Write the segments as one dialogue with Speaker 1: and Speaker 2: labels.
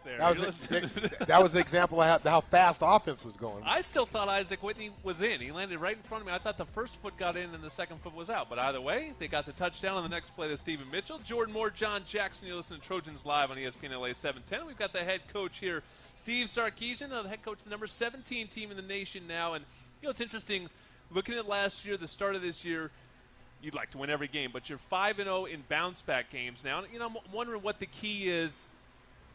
Speaker 1: there.
Speaker 2: That was the example of how fast the offense was going.
Speaker 1: I still thought Isaac Whitney was in. He landed right in front of me. I thought the first foot got in and the second foot was out. But either way, they got the touchdown on the next play to Stephen Mitchell. Jordan Moore, John Jackson. You listen to Trojans Live on ESPN LA 710. We've got the head coach here, Steve Sarkisian, the head coach of the number 17 team in the nation now. And, it's interesting, looking at last year, the start of this year, you'd like to win every game, but you're 5-0 in bounce-back games now. I'm wondering what the key is.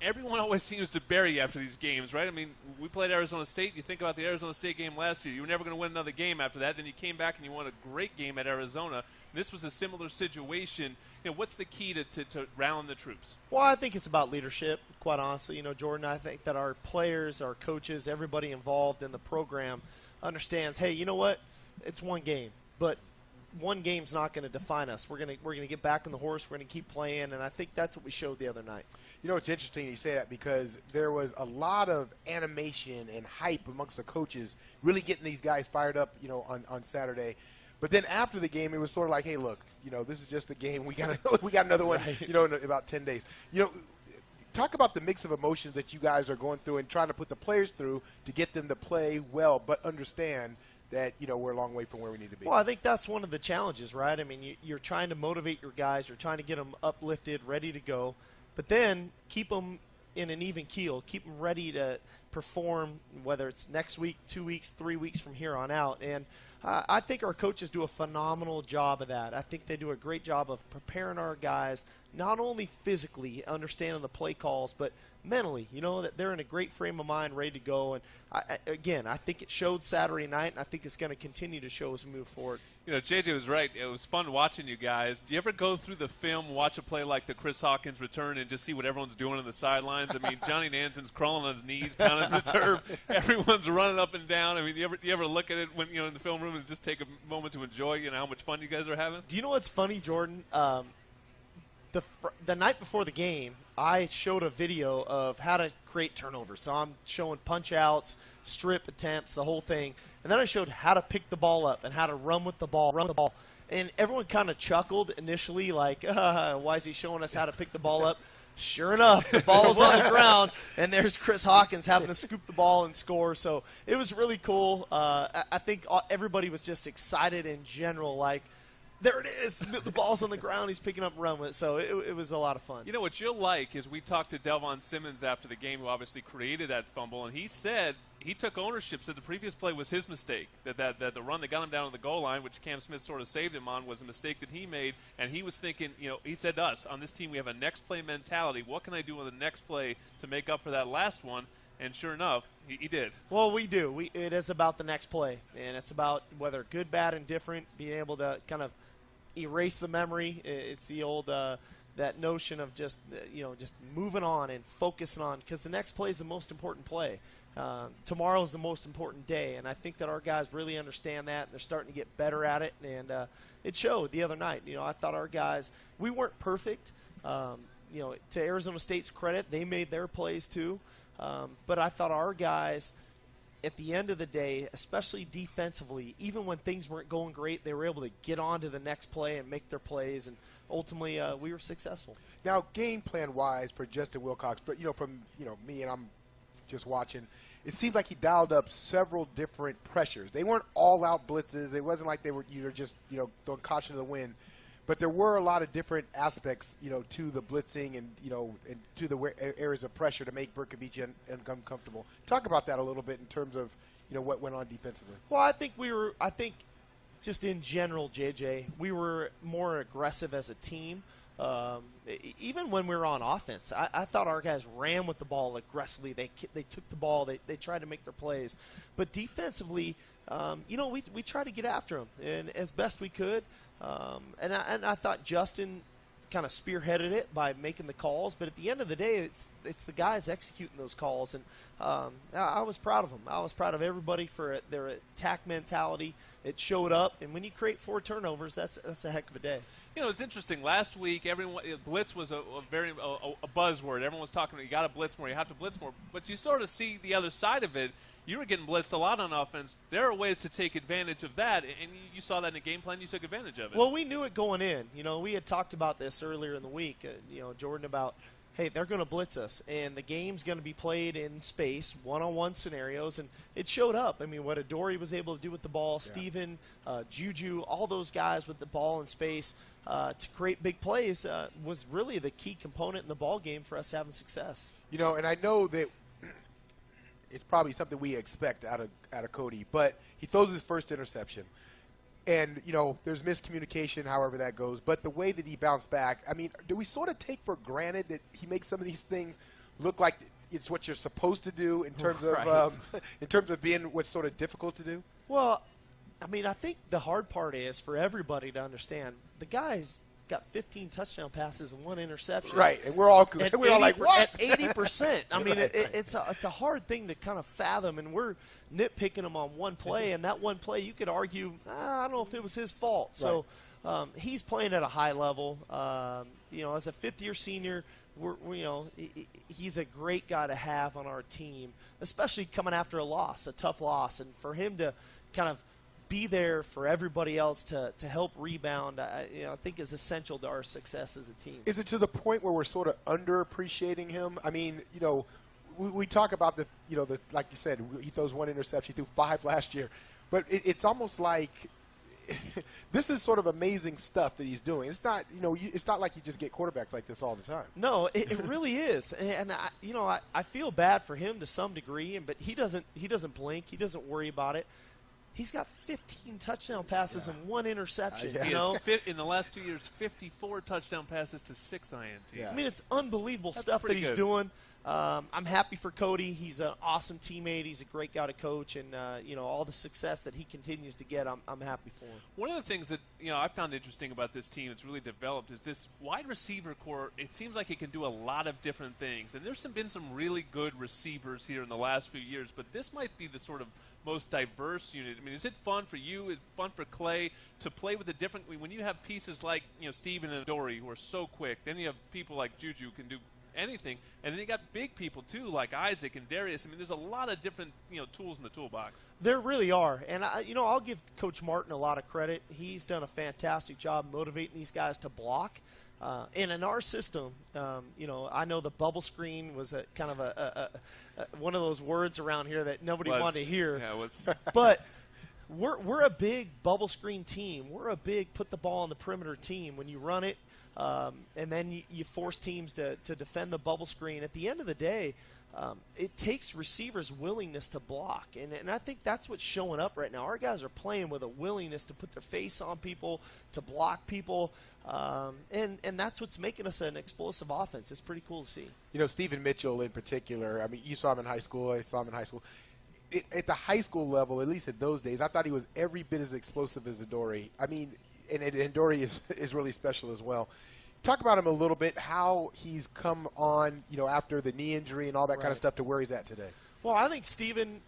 Speaker 1: Everyone always seems to bury you after these games, right? I mean, we played Arizona State. You think about the Arizona State game last year. You were never going to win another game after that. Then you came back and you won a great game at Arizona. This was a similar situation. What's the key to rallying the troops?
Speaker 3: Well, I think it's about leadership, quite honestly. Jordan, I think that our players, our coaches, everybody involved in the program understands, hey, you know what? It's one game, but one game's not going to define us. We're going to get back on the horse. We're going to keep playing, and I think that's what we showed the other night.
Speaker 2: It's interesting you say that because there was a lot of animation and hype amongst the coaches, really getting these guys fired up, on Saturday. But then after the game, it was sort of like, hey, look, this is just a game. We got another one,
Speaker 3: right.
Speaker 2: in about 10 days. Talk about the mix of emotions that you guys are going through and trying to put the players through to get them to play well, but understand that, we're a long way from where we need to be.
Speaker 3: Well, I think that's one of the challenges, right? I mean, you're trying to motivate your guys. You're trying to get them uplifted, ready to go, but then keep them in an even keel, keep them ready to perform, whether it's next week, 2 weeks, 3 weeks from here on out. And I think our coaches do a phenomenal job of that. I think they do a great job of preparing our guys, not only physically, understanding the play calls, but mentally, that they're in a great frame of mind, ready to go. And, I think it showed Saturday night, and I think it's going to continue to show as we move forward.
Speaker 1: JJ was right. It was fun watching you guys. Do you ever go through the film, watch a play like the Chris Hawkins return, and just see what everyone's doing on the sidelines? I mean, Johnny Nansen's crawling on his knees, pounding the turf. Everyone's running up and down. I mean, you ever look at it when in the film room and just take a moment to enjoy, how much fun you guys are having?
Speaker 3: Do you know what's funny, Jordan? The night before the game, I showed a video of how to create turnovers. So I'm showing punch-outs, strip attempts, the whole thing. And then I showed how to pick the ball up and how to run with the ball. And everyone kind of chuckled initially, like, why is he showing us how to pick the ball up? Sure enough, the ball's on the ground, and there's Chris Hawkins having to scoop the ball and score. So it was really cool. I think everybody was just excited in general, like, there it is. The ball's on the ground. He's picking up and running with it. So it was a lot of fun.
Speaker 1: What you'll like is we talked to Delvon Simmons after the game, who obviously created that fumble, and he said he took ownership, said the previous play was his mistake, that the run that got him down on the goal line, which Cam Smith sort of saved him on, was a mistake that he made, and he was thinking, he said to us, on this team we have a next play mentality. What can I do on the next play to make up for that last one? And sure enough, he did.
Speaker 3: Well, we do. It is about the next play, and it's about whether good, bad, and different, being able to kind of erase the memory. It's the old that notion of just moving on and focusing on, because the next play is the most important play. Tomorrow is the most important day, and I think that our guys really understand that, and they're starting to get better at it, and it showed the other night. I thought our guys, we weren't perfect. To Arizona State's credit, they made their plays too, but I thought our guys, at the end of the day, especially defensively, even when things weren't going great, they were able to get on to the next play and make their plays, and ultimately we were successful.
Speaker 2: Now, game plan-wise for Justin Wilcox, but from me, and I'm just watching, it seemed like he dialed up several different pressures. They weren't all-out blitzes. It wasn't like they were just throwing caution to the wind. But there were a lot of different aspects, to the blitzing and, and to the areas of pressure to make Berkovich uncomfortable. Talk about that a little bit in terms of, what went on defensively.
Speaker 3: Well, I think just in general, JJ, we were more aggressive as a team. Even when we were on offense, I thought our guys ran with the ball aggressively. They took the ball. They tried to make their plays. But defensively, we tried to get after them and as best we could. And I thought Justin kind of spearheaded it by making the calls. But at the end of the day, it's the guys executing those calls. And I was proud of them. I was proud of everybody for their attack mentality. It showed up. And when you create 4 turnovers, that's a heck of a day.
Speaker 1: It's interesting. Last week, blitz was a buzzword. Everyone was talking about you got to blitz more, you have to blitz more. But you sort of see the other side of it. You were getting blitzed a lot on offense. There are ways to take advantage of that, and you saw that in the game plan. You took advantage of it.
Speaker 3: Well, we knew it going in. We had talked about this earlier in the week, Jordan, about hey, they're going to blitz us, and the game's going to be played in space, one-on-one scenarios, and it showed up. I mean, what Adoree was able to do with the ball, Steven, Juju, all those guys with the ball in space to create big plays was really the key component in the ball game for us having success.
Speaker 2: You know, and I know that it's probably something we expect out of Cody, but he throws his first interception. And, you know, there's miscommunication, however that goes. But the way that he bounced back, I mean, do we sort of take for granted that he makes some of these things look like it's what you're supposed to do in terms of in terms of being what's sort of difficult to do?
Speaker 3: Well, I mean, I think the hard part is for everybody to understand the guy's got 15 touchdown passes and 1 interception.
Speaker 2: Right, and we're all like, what?
Speaker 3: At 80%. I mean, it's a hard thing to kind of fathom, and we're nitpicking him on one play, and that one play you could argue, I don't know if it was his fault. So he's playing at a high level. You know, as a fifth-year senior, he's a great guy to have on our team, especially coming after a loss, a tough loss, and for him to kind of be there for everybody else to help rebound, I think is essential to our success as a team.
Speaker 2: Is it to the point where we're sort of underappreciating him? I mean, you know, we talk about the like you said, he throws 1 interception, he threw 5 last year, but it's almost like this is sort of amazing stuff that he's doing. It's not, it's not like you just get quarterbacks like this all the time.
Speaker 3: No, it really is, and I feel bad for him to some degree, but he doesn't blink, he doesn't worry about it. He's got 15 touchdown passes and 1 interception.
Speaker 1: In the last 2 years, 54 touchdown passes to 6 INTs.
Speaker 3: Yeah. I mean, it's unbelievable stuff that he's doing. I'm happy for Cody. He's an awesome teammate. He's a great guy to coach, and all the success that he continues to get, I'm happy for him.
Speaker 1: One of the things that I found interesting about this team that's really developed is this wide receiver core. It seems like it can do a lot of different things, and there's been some really good receivers here in the last few years, but this might be the sort of most diverse unit. I mean, is it fun for you? Is it fun for Clay to play with a different? When you have pieces like Steven and Adoree who are so quick, then you have people like Juju who can do anything, and then you got big people too like Isaac and Darius. I mean, there's a lot of different tools in the toolbox.
Speaker 3: There really are, and I'll give Coach Martin a lot of credit. He's done a fantastic job motivating these guys to block. And in our system, I know the bubble screen was a kind of one of those words around here that nobody wanted to hear.
Speaker 1: Yeah, it was.
Speaker 3: But we're a big bubble screen team. We're a big put the ball on the perimeter team. When you run it, and then you force teams to defend the bubble screen. At the end of the day, it takes receivers' willingness to block, and I think that's what's showing up right now. Our guys are playing with a willingness to put their face on people, to block people, and that's what's making us an explosive offense. It's pretty cool to see.
Speaker 2: Stephen Mitchell in particular, I mean, you saw him in high school, I saw him in high school. At the high school level, at least at those days, I thought he was every bit as explosive as Adoree. I mean, and Adoree is really special as well. Talk about him a little bit, how he's come on, after the knee injury and all that kind of stuff to where he's at today.
Speaker 3: Well, I think Steven,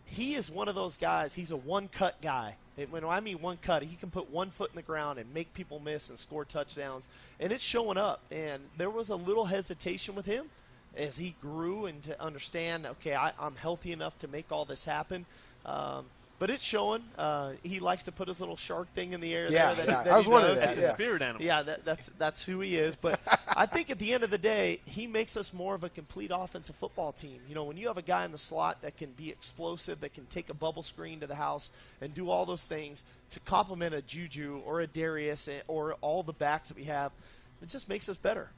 Speaker 3: he is one of those guys. He's a one-cut guy. When I mean one cut, he can put 1 foot in the ground and make people miss and score touchdowns, and it's showing up. And there was a little hesitation with him as he grew and to understand, okay, I'm healthy enough to make all this happen. But it's showing. He likes to put his little shark thing in the air. That
Speaker 2: I was wondering
Speaker 1: that. That's a spirit animal.
Speaker 3: Yeah, that's who he is. But I think at the end of the day, he makes us more of a complete offensive football team. When you have a guy in the slot that can be explosive, that can take a bubble screen to the house and do all those things to complement a Juju or a Darius or all the backs that we have, it just makes us better.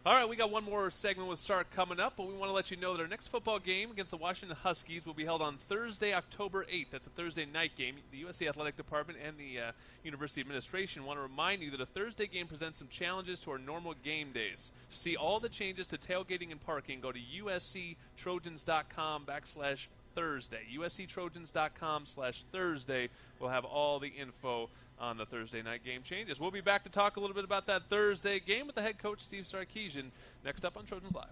Speaker 1: All right, we got one more segment with Sark coming up, but we want to let you know that our next football game against the Washington Huskies will be held on Thursday, October 8th. That's a Thursday night game. The USC Athletic Department and the University Administration want to remind you that a Thursday game presents some challenges to our normal game days. To see all the changes to tailgating and parking, go to usctrojans.com/Thursday. usctrojans.com/Thursday. We'll have all the info on the Thursday night game changes. We'll be back to talk a little bit about that Thursday game with the head coach, Steve Sarkisian, next up on Trojans Live.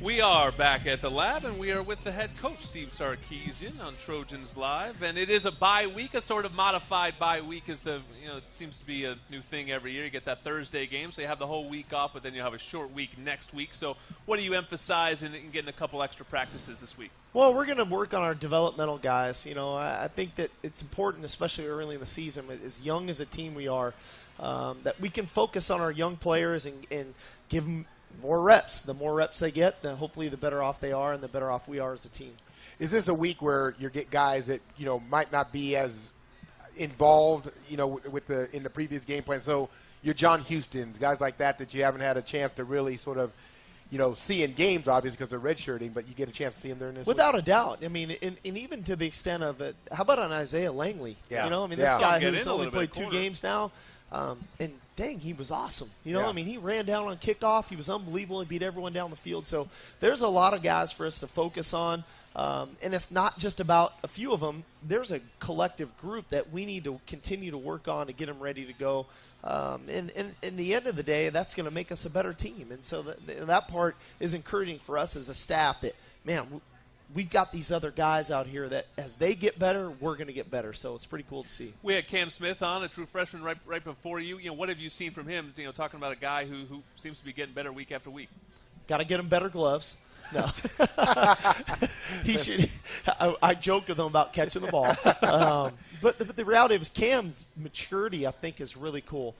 Speaker 1: We are back at the lab, and we are with the head coach, Steve Sarkisian, on Trojans Live. And it is a bye week, a sort of modified bye week, as it seems to be a new thing every year. You get that Thursday game, so you have the whole week off, but then you have a short week next week. So what do you emphasize in getting a couple extra practices this week?
Speaker 3: Well, we're going to work on our developmental guys. I think that it's important, especially early in the season, as young as a team we are, that we can focus on our young players and give them more reps. The more reps they get, then hopefully the better off they are and the better off we are as a team.
Speaker 2: Is this a week where you get guys that might not be as involved in the previous game plan? So your John Houstons, guys like that you haven't had a chance to really sort of see in games, obviously, because they're redshirting, but you get a chance to see them during this
Speaker 3: Without
Speaker 2: week.
Speaker 3: a doubt. I mean, and even to the extent of it, how about on Isaiah Langley?
Speaker 2: Yeah.
Speaker 3: This guy who's
Speaker 1: a
Speaker 3: only
Speaker 1: little
Speaker 3: played
Speaker 1: bit
Speaker 3: 2 games now, and dang, he was awesome.
Speaker 2: Yeah.
Speaker 3: I mean, he ran down on kickoff. He was unbelievable. He beat everyone down the field. So there's a lot of guys for us to focus on. And it's not just about a few of them. There's a collective group that we need to continue to work on to get them ready to go. And in the end of the day, that's going to make us a better team. And so that part is encouraging for us as a staff that, man, we've got these other guys out here that as they get better, we're going to get better. So it's pretty cool to see.
Speaker 1: We had Cam Smith on, a true freshman, right before you. What have you seen from him, talking about a guy who seems to be getting better week after week?
Speaker 3: Got to get him better gloves. No. He should. I joked with him about catching the ball. But the reality is Cam's maturity, I think, is really cool.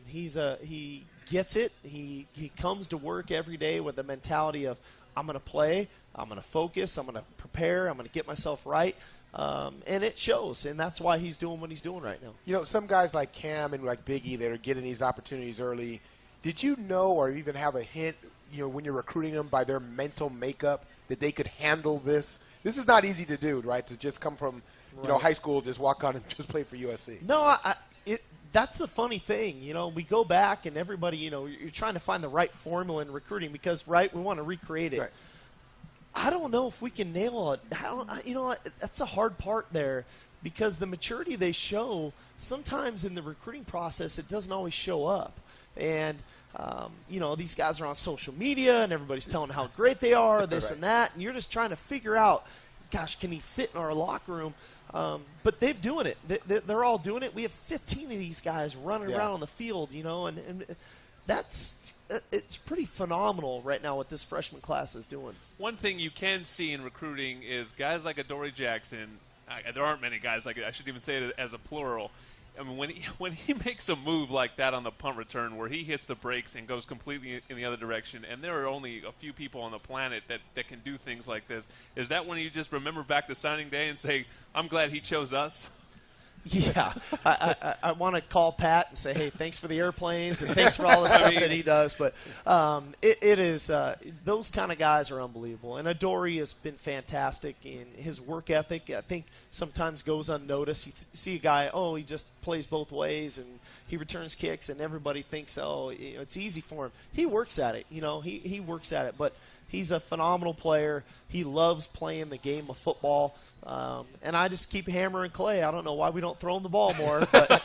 Speaker 3: He gets it. He comes to work every day with the mentality of, I'm going to play, I'm going to focus, I'm going to prepare, I'm going to get myself right. And it shows, and that's why he's doing what he's doing right now.
Speaker 2: Some guys like Cam and like Big E that are getting these opportunities early, did you know or even have a hint, when you're recruiting them by their mental makeup that they could handle this? This is not easy to do, right? To just come from, high school, just walk on and just play for USC.
Speaker 3: No, that's the funny thing. We go back and everybody, you're trying to find the right formula in recruiting because, we want to recreate it.
Speaker 2: Right.
Speaker 3: I don't know if we can nail it. That's a hard part there because the maturity they show, sometimes in the recruiting process, it doesn't always show up. And, these guys are on social media and everybody's telling how great they are, this and that, and you're just trying to figure out, gosh, can he fit in our locker room? But they're doing it. They're all doing it. We have 15 of these guys running around on the field, and it's pretty phenomenal right now what this freshman class is doing.
Speaker 1: One thing you can see in recruiting is guys like Adoree Jackson. There aren't many guys like it. I shouldn't even say it as a plural. I mean, when he makes a move like that on the punt return where he hits the brakes and goes completely in the other direction, and there are only a few people on the planet that can do things like this, is that when you just remember back to signing day and say, I'm glad he chose us?
Speaker 3: Yeah, I want to call Pat and say, hey, thanks for the airplanes and thanks for all the stuff that he does. But it is those kind of guys are unbelievable. And Adoree has been fantastic in his work ethic. I think sometimes goes unnoticed. You see a guy, he just plays both ways and he returns kicks, and everybody thinks, it's easy for him. He works at it. He works at it. But he's a phenomenal player. He loves playing the game of football. And I just keep hammering Clay. I don't know why we don't throw him the ball more, but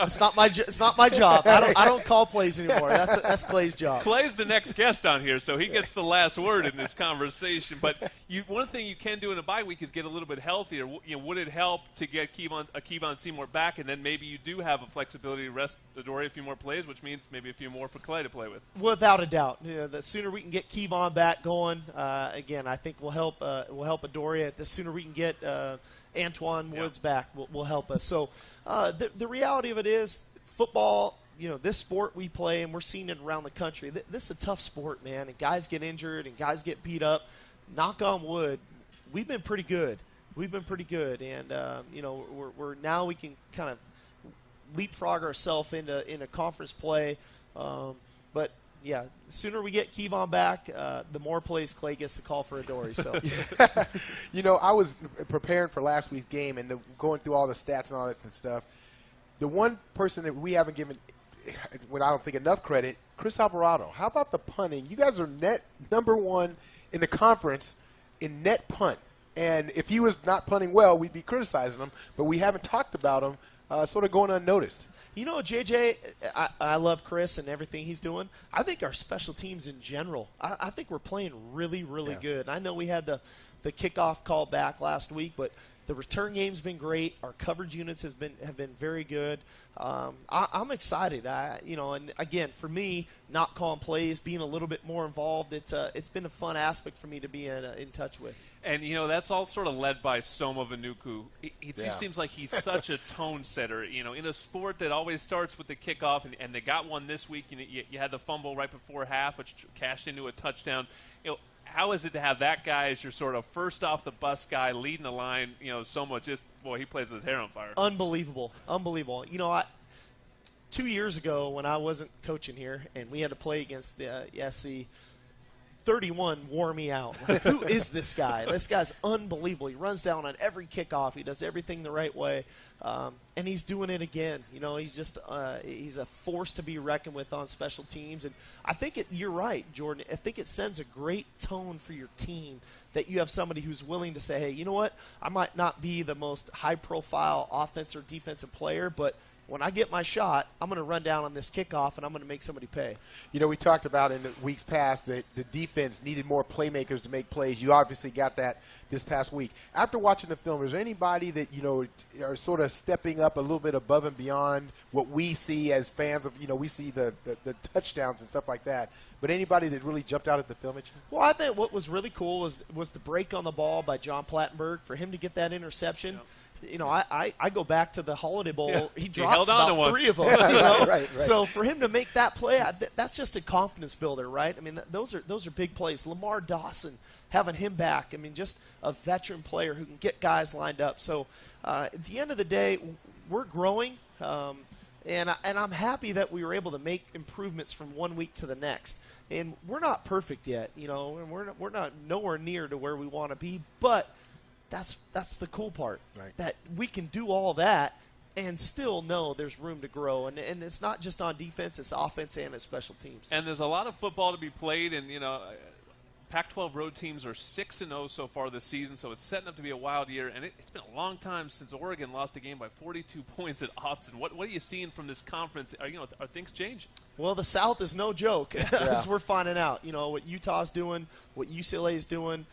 Speaker 3: it's not my job. I don't call plays anymore. That's Clay's job.
Speaker 1: Clay's the next guest on here, so he gets the last word in this conversation. But one thing you can do in a bye week is get a little bit healthier. Would it help to get Kevon Seymour back, and then maybe you do have a flexibility to rest Adoree a few more plays, which means maybe a few more for Clay to play with?
Speaker 3: Without a doubt. The sooner we can get Kevon back going, again, I think will help Adoree. The sooner we can get Antoine Woods back will help us. So the reality of it is football, this sport we play, and we're seeing it around the country. This is a tough sport, man, and guys get injured and guys get beat up. Knock on wood, we've been pretty good. And, we're now we can kind of leapfrog ourselves into conference play. But yeah, the sooner we get Kevon back, the more plays Clay gets to call for Adoree. So,
Speaker 2: I was preparing for last week's game and going through all the stats and all that stuff. The one person that we haven't given, when I don't think enough credit, Chris Alvarado. How about the punting? You guys are net number 1 in the conference in net punt. And if he was not punting well, we'd be criticizing him. But we haven't talked about him. sort of going unnoticed.
Speaker 3: You know, JJ, I love Chris and everything he's doing. I think our special teams in general, I think we're playing really, really good. I know we had the kickoff call back last week, but the return game's been great. Our coverage units have been very good. I'm excited. And again, for me, not calling plays, being a little bit more involved, it's been a fun aspect for me to be in touch with.
Speaker 1: And, that's all sort of led by Soma Vanuku. It just seems like he's such a tone setter, in a sport that always starts with the kickoff, and they got one this week. You had the fumble right before half, which cashed into a touchdown. How is it to have that guy as your sort of first off the bus guy leading the line? Soma he plays with his hair on fire.
Speaker 3: Unbelievable. 2 years ago when I wasn't coaching here and we had to play against the SC, 31 wore me out. Like, who is this guy? This guy's unbelievable. He runs down on every kickoff. He does everything the right way, and he's doing it again. He's just he's a force to be reckoned with on special teams. And I think you're right, Jordan. I think it sends a great tone for your team that you have somebody who's willing to say, hey, you know what? I might not be the most high-profile offensive or defensive player, but when I get my shot, I'm going to run down on this kickoff, and I'm going to make somebody pay.
Speaker 2: We talked about in the weeks past that the defense needed more playmakers to make plays. You obviously got that this past week. After watching the film, is there anybody that, are sort of stepping up a little bit above and beyond what we see as fans of, we see the touchdowns and stuff like that, but anybody that really jumped out at the film at you?
Speaker 3: Well, I think what was really cool was the break on the ball by John Plattenberg. For him to get that interception, I go back to the Holiday Bowl.
Speaker 1: Yeah.
Speaker 3: He drops about 3 of them.
Speaker 2: Right.
Speaker 3: So for him to make that play, that's just a confidence builder, right? I mean, those are big plays. Lamar Dawson, having him back. I mean, just a veteran player who can get guys lined up. So at the end of the day, we're growing, and I'm happy that we were able to make improvements from 1 week to the next. And we're not perfect yet, and we're not nowhere near to where we want to be, but that's the cool part,
Speaker 2: right? That
Speaker 3: we can do all that and still know there's room to grow. And it's not just on defense, it's offense and it's special teams.
Speaker 1: And there's a lot of football to be played, and, Pac-12 road teams are 6-0 so far this season, so it's setting up to be a wild year. And it's been a long time since Oregon lost a game by 42 points at Autzen. What are you seeing from this conference? Are things changing?
Speaker 3: Well, the South is no joke, as we're finding out. What Utah's doing, what UCLA is doing.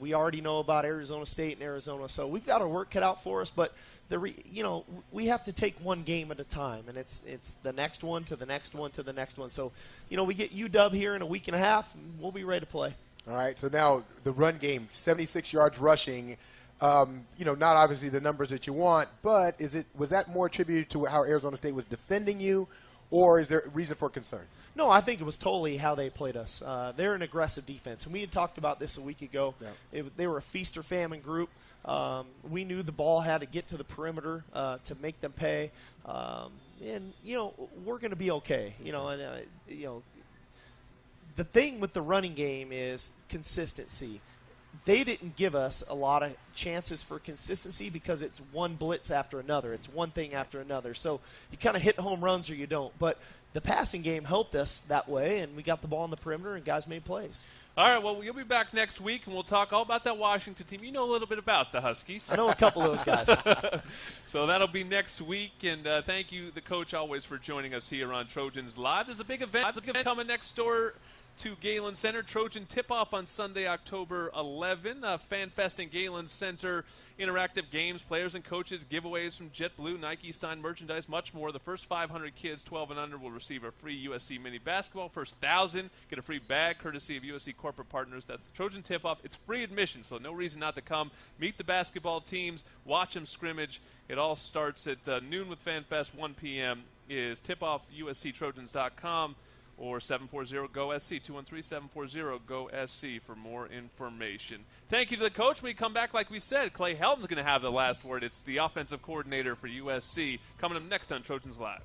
Speaker 3: We already know about Arizona State and Arizona, so we've got our work cut out for us. But we have to take one game at a time, and it's the next one to the next one to the next one. So, we get UW here in a week and a half, and we'll be ready to play.
Speaker 2: All right, so now the run game, 76 yards rushing. Not obviously the numbers that you want, but was that more attributed to how Arizona State was defending you, or is there a reason for concern?
Speaker 3: No, I think it was totally how they played us. They're an aggressive defense, and we had talked about this a week ago. Yeah. They were a feast or famine group. We knew the ball had to get to the perimeter to make them pay, and we're going to be okay. The thing with the running game is consistency. They didn't give us a lot of chances for consistency because it's one blitz after another. It's one thing after another. So you kind of hit home runs or you don't. But the passing game helped us that way, and we got the ball in the perimeter and guys made plays.
Speaker 1: All right, well, you'll be back next week, and we'll talk all about that Washington team. You know a little bit about the Huskies.
Speaker 3: I know a couple of those guys.
Speaker 1: So that'll be next week, and thank you, the coach, always for joining us here on Trojans Live. There's a big event coming next door to Galen Center. Trojan tip-off on Sunday, October 11. Fan Fest in Galen Center. Interactive games, players and coaches, giveaways from JetBlue, Nike, Stein merchandise, much more. The first 500 kids, 12 and under, will receive a free USC mini basketball. First 1,000 get a free bag, courtesy of USC corporate partners. That's the Trojan tip-off. It's free admission, so no reason not to come. Meet the basketball teams, watch them scrimmage. It all starts at noon with Fan Fest. 1 p.m. is tip-off, USCTrojans.com. or 740-GO-SC, 213-740-GO-SC for more information. Thank you to the coach. When we come back, like we said, Clay Helton's going to have the last word. It's the offensive coordinator for USC. Coming up next on Trojans Live.